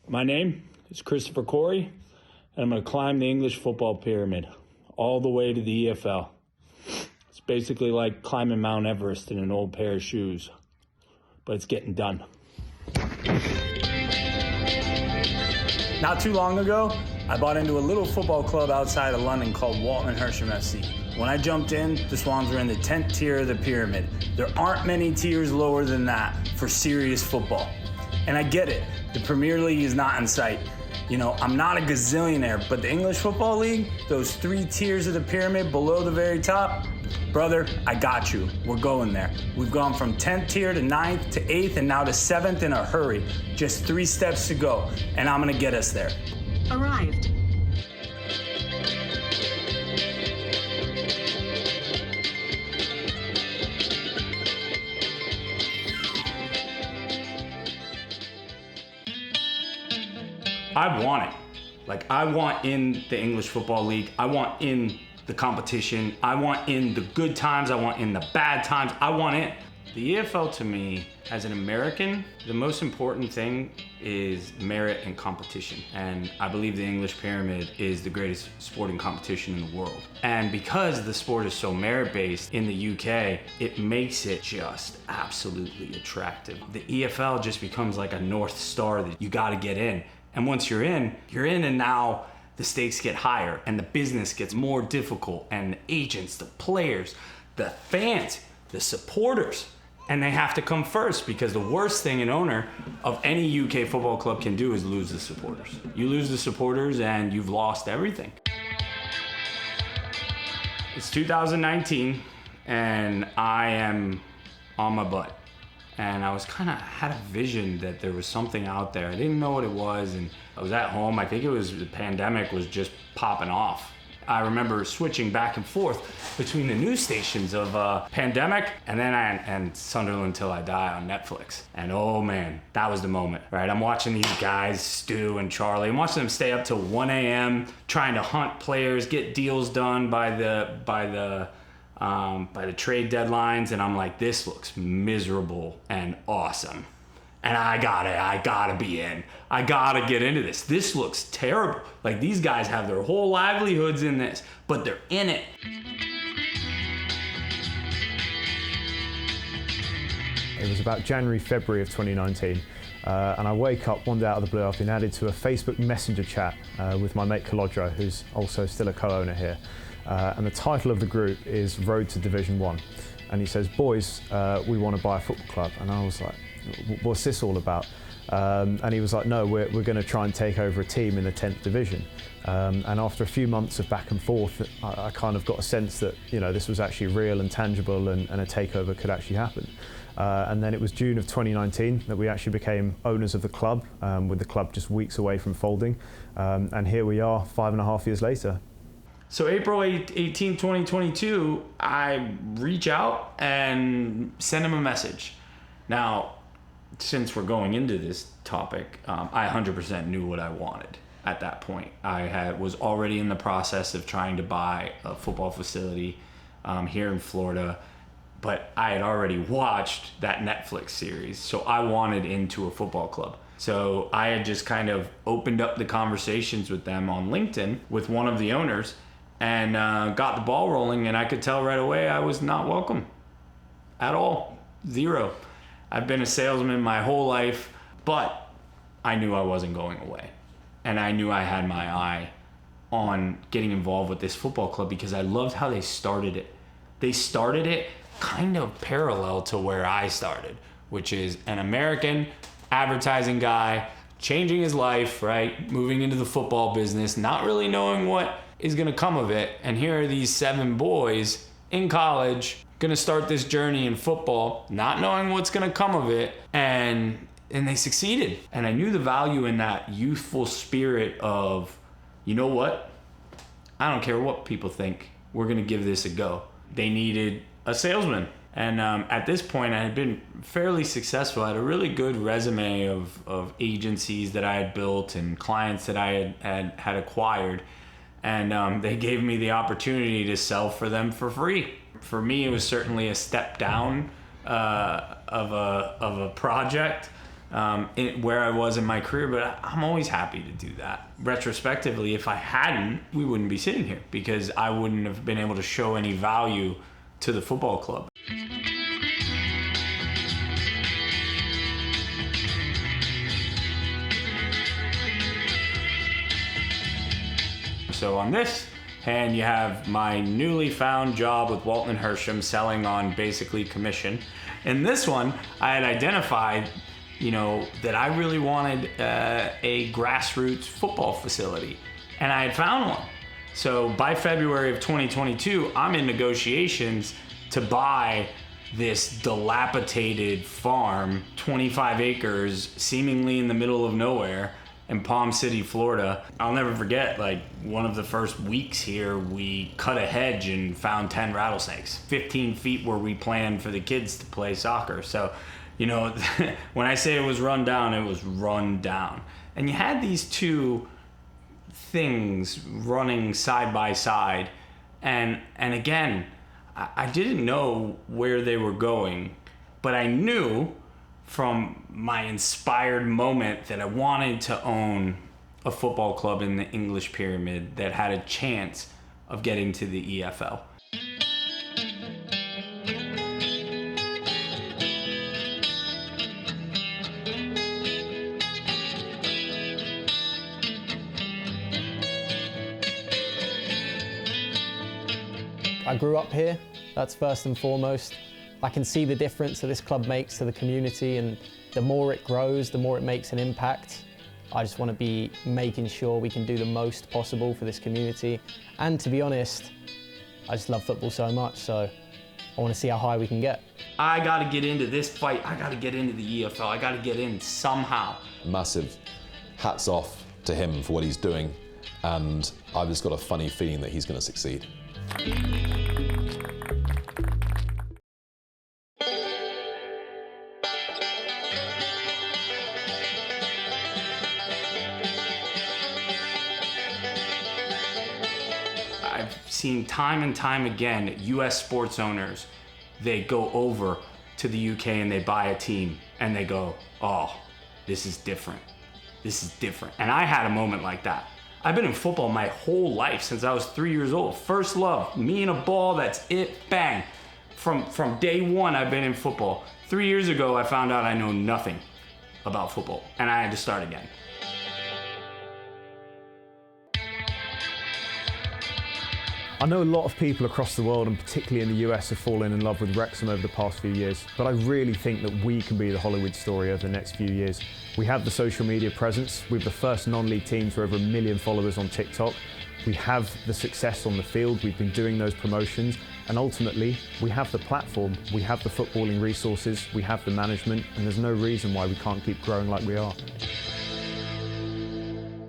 My name is Christopher Corey, and I'm going to climb the English football pyramid all the way to the EFL. It's basically like climbing Mount Everest in an old pair of shoes, but it's getting done. Not too long ago, I bought into a little football club outside of London called Walton Hersham FC. When I jumped in, the Swans were in the 10th tier of the pyramid. There aren't many tiers lower than that for serious football. And I get it, the Premier League is not in sight. You know, I'm not a gazillionaire, but the English Football League, those 3 tiers of the pyramid below the very top, brother, I got you. We're going there. We've gone from 10th tier to 9th to 8th and now to 7th in a hurry. Just 3 steps to go, and I'm gonna get us there. Arrived. I want it. Like, I want in the English Football League. I want in the competition. I want in the good times. I want in the bad times. I want it. The EFL, to me, as an American, the most important thing is merit and competition. And I believe the English pyramid is the greatest sporting competition in the world. And because the sport is so merit-based in the UK, it makes it just absolutely attractive. The EFL just becomes like a North Star that you gotta get in. And once you're in, and now the stakes get higher and the business gets more difficult, and the agents, the players, the fans, the supporters, and they have to come first, because the worst thing an owner of any UK football club can do is lose the supporters. You lose the supporters and you've lost everything. It's 2019 and I am on my butt. And I was had a vision that there was something out there. I didn't know what it was, and I was at home. I think it was the pandemic was just popping off. I remember switching back and forth between the news stations of pandemic and Sunderland Till I Die on Netflix. And oh man, that was the moment, right? I'm watching these guys, Stu and Charlie. I'm watching them stay up till 1 a.m. trying to hunt players, get deals done by the trade deadlines, and I'm like, this looks miserable and awesome. And I gotta be in. I gotta get into this. This looks terrible. Like, these guys have their whole livelihoods in this, but they're in it. It was about January, February of 2019. And I wake up one day out of the blue. I've been added to a Facebook Messenger chat with my mate Calogero, who's also still a co-owner here. And the title of the group is Road to Division 1. And he says, boys, we want to buy a football club. And I was like, what's this all about? And he was like, no, we're going to try and take over a team in the 10th division. And after a few months of back and forth, I kind of got a sense that, you know, this was actually real and tangible, and a takeover could actually happen. And then it was June of 2019 that we actually became owners of the club, with the club just weeks away from folding. And here we are 5.5 years later. So April 18, 2022, I reach out and send him a message. Now, since we're going into this topic, I 100% knew what I wanted at that point. I was already in the process of trying to buy a football facility here in Florida, but I had already watched that Netflix series, so I wanted into a football club. So I had just kind of opened up the conversations with them on LinkedIn with one of the owners, and got the ball rolling, and I could tell right away I was not welcome at all. Zero. I've been a salesman my whole life, but I knew I wasn't going away. And I knew I had my eye on getting involved with this football club because I loved how they started it. They started it kind of parallel to where I started, which is an American advertising guy changing his life, right? Moving into the football business, not really knowing what is gonna come of it. And here are these 7 boys in college gonna start this journey in football, not knowing what's gonna come of it, and they succeeded. And I knew the value in that youthful spirit of, you know what? I don't care what people think, we're gonna give this a go. They needed a salesman. And at this point, I had been fairly successful. I had a really good resume of agencies that I had built and clients that I had acquired. And they gave me the opportunity to sell for them for free. For me, it was certainly a step down of a project, where I was in my career, but I'm always happy to do that. Retrospectively, if I hadn't, we wouldn't be sitting here because I wouldn't have been able to show any value to the football club. So on this hand, you have my newly found job with Walton Hersham, selling on basically commission. In this one, I had identified, that I really wanted a grassroots football facility, and I had found one. So by February of 2022, I'm in negotiations to buy this dilapidated farm, 25 acres, seemingly in the middle of nowhere, in Palm City, Florida. I'll never forget, one of the first weeks here, we cut a hedge and found 10 rattlesnakes, 15 feet where we planned for the kids to play soccer. So, when I say it was run down, it was run down. And you had these two things running side by side. And again, I didn't know where they were going, but I knew from my inspired moment that I wanted to own a football club in the English pyramid that had a chance of getting to the EFL. I grew up here, that's first and foremost. I can see the difference that this club makes to the community, and the more it grows, the more it makes an impact. I just want to be making sure we can do the most possible for this community. And to be honest, I just love football so much, so I want to see how high we can get. I got to get into this fight. I got to get into the EFL. I got to get in somehow. Massive hats off to him for what he's doing, and I've just got a funny feeling that he's going to succeed. I've seen time and time again, US sports owners, they go over to the UK and they buy a team and they go, oh, this is different. This is different. And I had a moment like that. I've been in football my whole life since I was 3 years old. First love, me and a ball, that's it, bang. From day one, I've been in football. 3 years ago, I found out I know nothing about football, and I had to start again. I know a lot of people across the world, and particularly in the US, have fallen in love with Wrexham over the past few years, but I really think that we can be the Hollywood story over the next few years. We have the social media presence, we're the first non-league team to over 1 million followers on TikTok. We have the success on the field, we've been doing those promotions, and ultimately, we have the platform, we have the footballing resources, we have the management, and there's no reason why we can't keep growing like we are.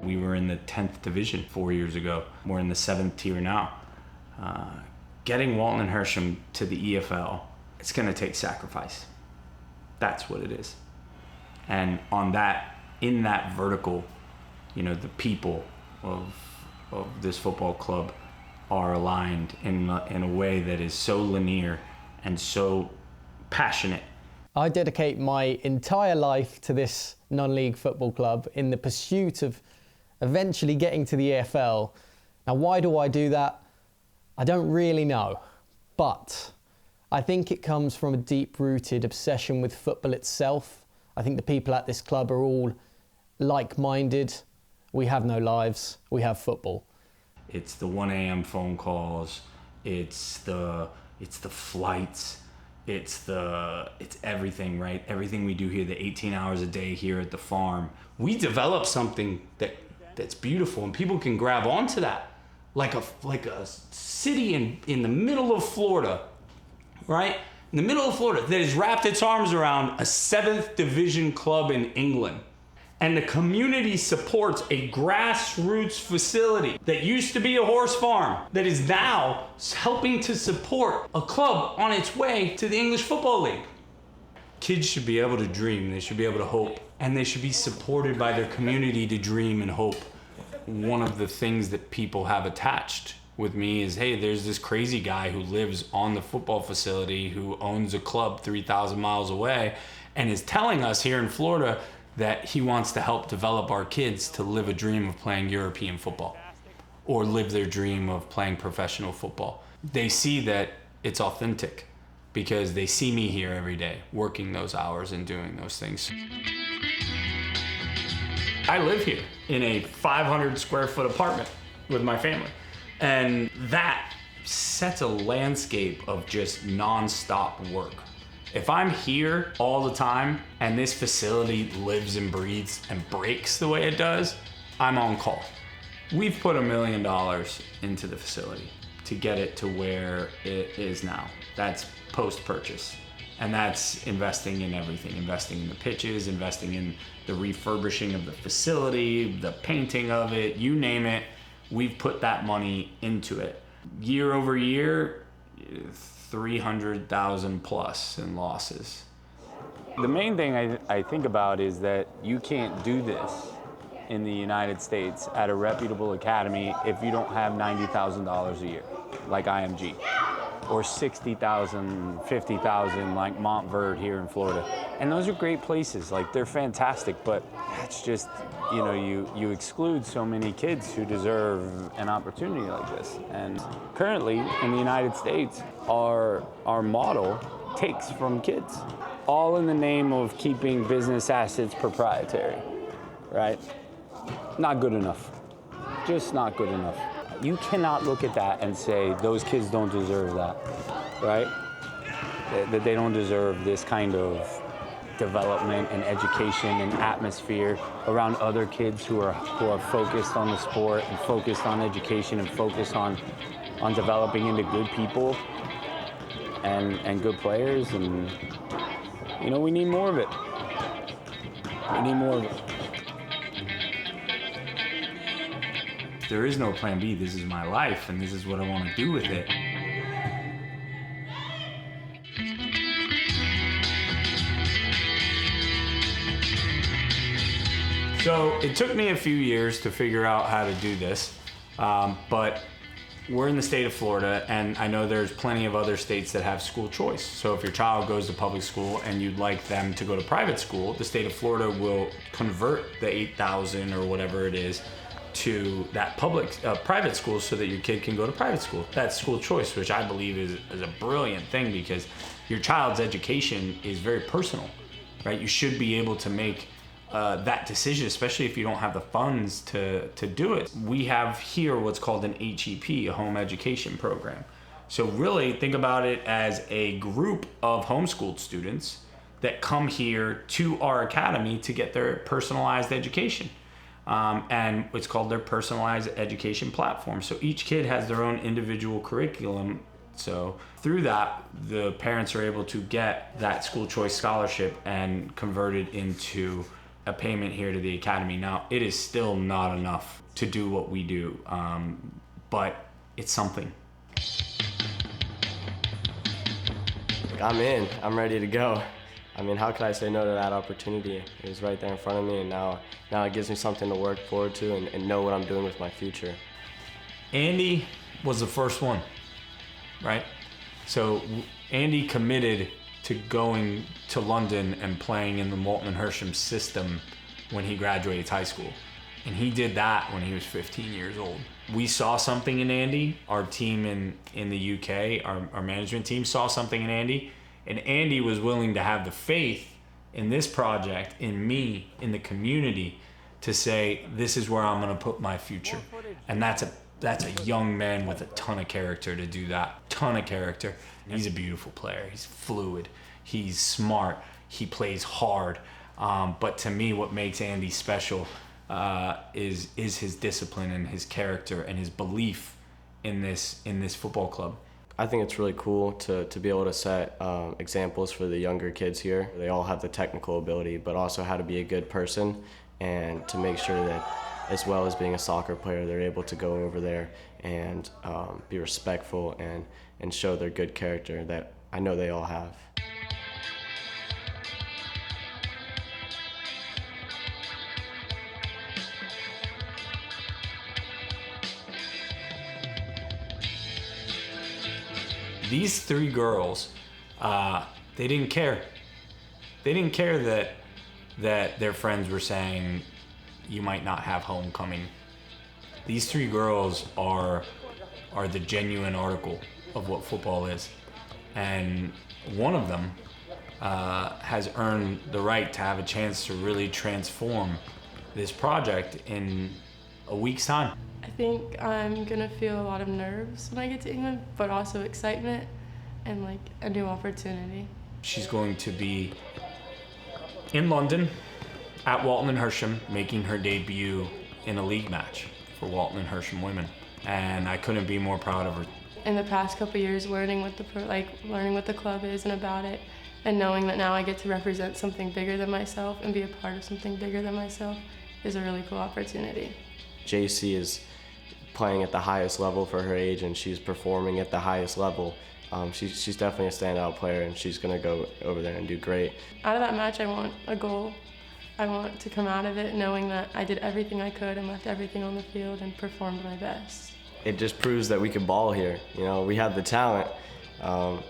We were in the 10th division 4 years ago. We're in the 7th tier now. Getting Walton Hersham to the EFL, it's going to take sacrifice. That's what it is. And in that vertical, the people of this football club are aligned in a way that is so linear and so passionate. I dedicate my entire life to this non-league football club in the pursuit of eventually getting to the EFL. Now, why do I do that? I don't really know, but I think it comes from a deep-rooted obsession with football itself. I think the people at this club are all like-minded. We have no lives, we have football. It's the 1 a.m. phone calls, it's the flights, it's everything, right? Everything we do here, the 18 hours a day here at the farm. We develop something that's beautiful, and people can grab onto that. Like a city in the middle of Florida, right? In the middle of Florida that has wrapped its arms around a 7th division club in England. And the community supports a grassroots facility that used to be a horse farm that is now helping to support a club on its way to the English Football League. Kids should be able to dream, they should be able to hope, and they should be supported by their community to dream and hope. One of the things that people have attached with me is, hey, there's this crazy guy who lives on the football facility who owns a club 3,000 miles away, and is telling us here in Florida that he wants to help develop our kids to live a dream of playing European football or live their dream of playing professional football. They see that it's authentic because they see me here every day working those hours and doing those things. I live here in a 500 square foot apartment with my family, and that sets a landscape of just non-stop work. If I'm here all the time and this facility lives and breathes and breaks the way it does, I'm on call. We've put $1 million into the facility to get it to where it is now. That's post-purchase. And that's investing in everything, investing in the pitches, investing in the refurbishing of the facility, the painting of it, you name it. We've put that money into it. Year over year, 300,000 plus in losses. The main thing I think about is that you can't do this in the United States at a reputable academy if you don't have $90,000 a year, like IMG, or 60,000, 50,000 like Montverde here in Florida. And those are great places, like they're fantastic, but that's just, you know, you exclude so many kids who deserve an opportunity like this. And currently in the United States, our model takes from kids, all in the name of keeping business assets proprietary, right? Not good enough, just not good enough. You cannot look at that and say those kids don't deserve that, right? That they don't deserve this kind of development and education and atmosphere around other kids who are focused on the sport and focused on education and focused on developing into good people and good players. And you know, we need more of it. We need more of it. There is no plan B. This is my life, and this is what I want to do with it. So it took me a few years to figure out how to do this, but we're in the state of Florida, and I know there's plenty of other states that have school choice. So if your child goes to public school and you'd like them to go to private school, the state of Florida will convert the 8,000 or whatever it is to that private school so that your kid can go to private school. That's school choice, which I believe is a brilliant thing because your child's education is very personal, right? You should be able to make that decision, especially if you don't have the funds to do it. We have here what's called an HEP, a home education program. So really think about it as a group of homeschooled students that come here to our academy to get their personalized education. And it's called their personalized education platform. So each kid has their own individual curriculum. So through that, the parents are able to get that school choice scholarship and convert it into a payment here to the academy. Now, it is still not enough to do what we do, but it's something. I'm in. I'm ready to go. I mean, how could I say no to that opportunity? It was right there in front of me, and now it gives me something to work forward to and know what I'm doing with my future. Andy was the first one, right? So Andy committed to going to London and playing in the Walton Hersham system when he graduated high school. And he did that when he was 15 years old. We saw something in Andy. Our team in the UK, our management team saw something in Andy. And Andy was willing to have the faith in this project, in me, in the community, to say, this is where I'm going to put my future. And that's a young man with a ton of character to do that. Ton of character. He's a beautiful player. He's fluid. He's smart. He plays hard. But to me, what makes Andy special is his discipline and his character and his belief in this football club. I think it's really cool to be able to set examples for the younger kids here. They all have the technical ability, but also how to be a good person and to make sure that, as well as being a soccer player, they're able to go over there and be respectful and show their good character that I know they all have. These three girls, they didn't care. They didn't care that their friends were saying you might not have homecoming. These three girls are the genuine article of what football is. And one of them has earned the right to have a chance to really transform this project in a week's time. I think I'm gonna feel a lot of nerves when I get to England, but also excitement and like a new opportunity. She's going to be in London at Walton Hersham, making her debut in a league match for Walton Hersham women. And I couldn't be more proud of her. In the past couple of years, learning what the club is and about it, and knowing that now I get to represent something bigger than myself and be a part of something bigger than myself is a really cool opportunity. JC is playing at the highest level for her age, and she's performing at the highest level. She's definitely a standout player, and she's going to go over there and do great. Out of that match, I want a goal. I want to come out of it knowing that I did everything I could and left everything on the field and performed my best. It just proves that we can ball here. You know, we have the talent.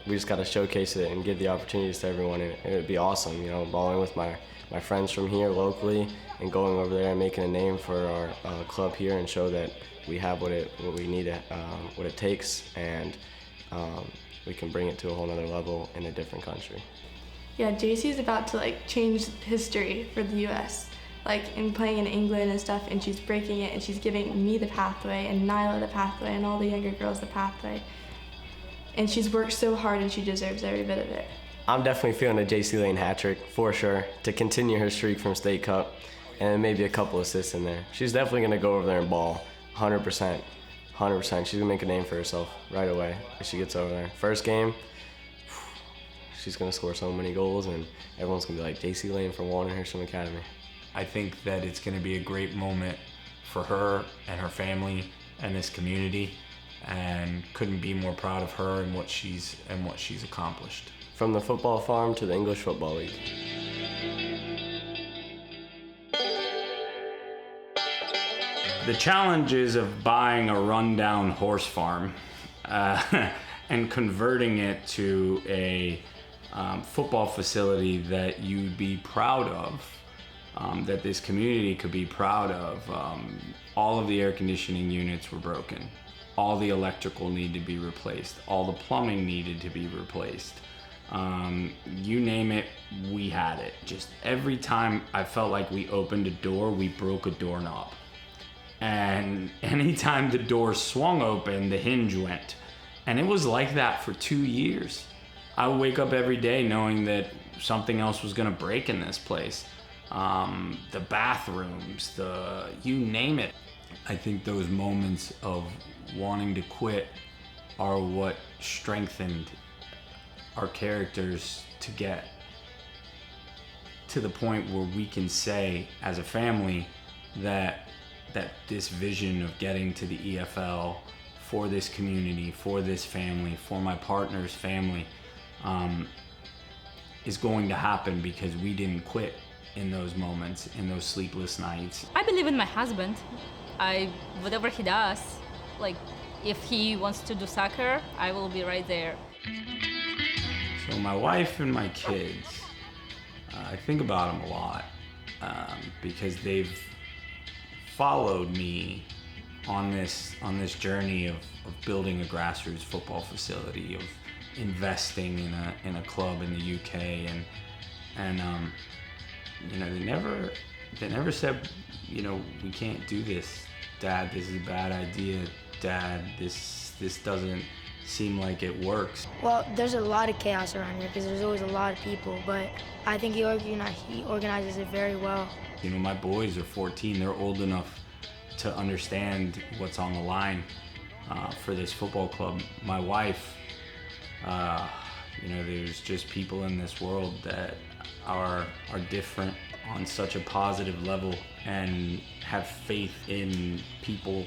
We just got to showcase it and give the opportunities to everyone, and it would be awesome. You know, balling with my friends from here locally and going over there and making a name for our club here and show that we have what we need, what it takes, and we can bring it to a whole nother level in a different country. Yeah, JC is about to like change history for the U.S. Like in playing in England and stuff, and she's breaking it, and she's giving me the pathway and Nyla the pathway and all the younger girls the pathway. And she's worked so hard, and she deserves every bit of it. I'm definitely feeling a JC Lane hat trick for sure to continue her streak from State Cup, and maybe a couple assists in there. She's definitely gonna go over there and ball, 100%. 100%. She's gonna make a name for herself right away if she gets over there. First game, she's gonna score so many goals, and everyone's gonna be like, JC Lane from Walton Hersham Academy. I think that it's gonna be a great moment for her and her family and this community, and couldn't be more proud of her and what she's accomplished. From the football farm to the English Football League. The challenges of buying a rundown horse farm and converting it to a football facility that you'd be proud of, that this community could be proud of. All of the air conditioning units were broken. All the electrical needed to be replaced. All the plumbing needed to be replaced. You name it, we had it. Just every time I felt like we opened a door, we broke a doorknob. And anytime the door swung open, the hinge went. And it was like that for 2 years. I would wake up every day knowing that something else was gonna break in this place. The bathrooms, you name it. I think those moments of wanting to quit are what strengthened our characters to get to the point where we can say as a family that this vision of getting to the EFL for this community, for this family, for my partner's family, is going to happen because we didn't quit in those moments, in those sleepless nights. I believe in my husband. Whatever he does, like if he wants to do soccer, I will be right there. So my wife and my kids, I think about them a lot because they've followed me on this journey of building a grassroots football facility, of investing in a club in the UK, and you know, they never said, you know, we can't do this, Dad, this is a bad idea, Dad, this doesn't seem like it works. Well, there's a lot of chaos around here because there's always a lot of people, but I think he organizes it very well. You know, my boys are 14, they're old enough to understand what's on the line for this football club. My wife, you know, there's just people in this world that are different on such a positive level and have faith in people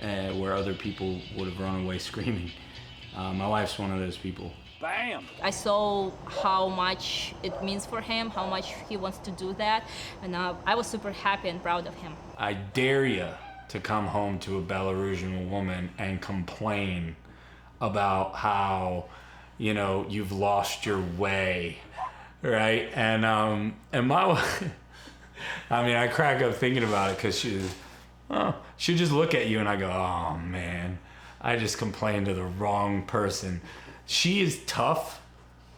where other people would have run away screaming. My wife's one of those people. Bam! I saw how much it means for him, how much he wants to do that, and I was super happy and proud of him. I dare you to come home to a Belarusian woman and complain about how, you know, you've lost your way right? And my, I mean, I crack up thinking about it because she'd just look at you and I go, oh man, I just complained to the wrong person. She is tough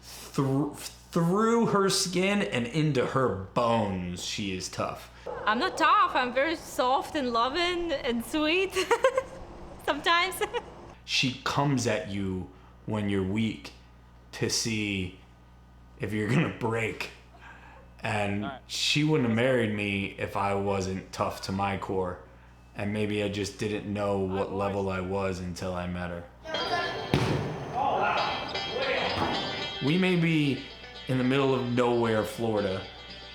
through her skin and into her bones. She is tough. I'm not tough. I'm very soft and loving and sweet sometimes. She comes at you when you're weak to see if you're gonna break. And she wouldn't have married me if I wasn't tough to my core. And maybe I just didn't know what level I was until I met her. We may be in the middle of nowhere, Florida,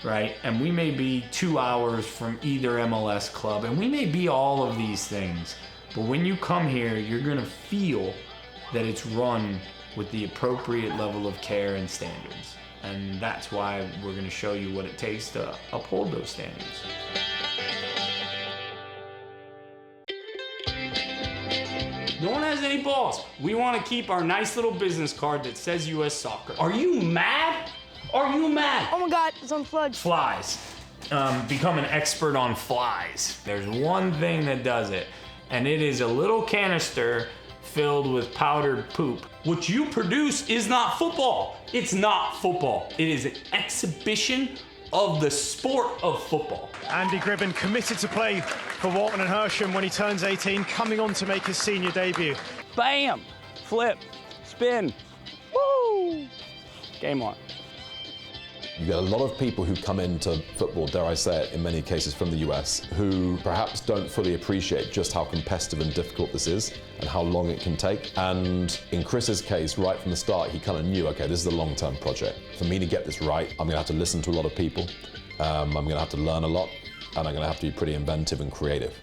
right? And we may be 2 hours from either MLS club, and we may be all of these things. But when you come here, you're gonna feel that it's run with the appropriate level of care and standards. And that's why we're gonna show you what it takes to uphold those standards. No one has any balls. We want to keep our nice little business card that says US Soccer. Are you mad? Are you mad? Oh my God, it's unplugged. Flies. Become an expert on flies. There's one thing that does it, and it is a little canister filled with powdered poop. What you produce is not football. It's not football. It is an exhibition of the sport of football. Andy Gribben committed to play for Walton Hersham when he turns 18, coming on to make his senior debut. Bam! Flip, spin, woo! Game on. You get a lot of people who come into football, dare I say it, in many cases from the US, who perhaps don't fully appreciate just how competitive and difficult this is and how long it can take. And in Chris's case, right from the start, he kind of knew, okay, this is a long-term project. For me to get this right, I'm gonna have to listen to a lot of people, I'm gonna have to learn a lot, and I'm gonna have to be pretty inventive and creative.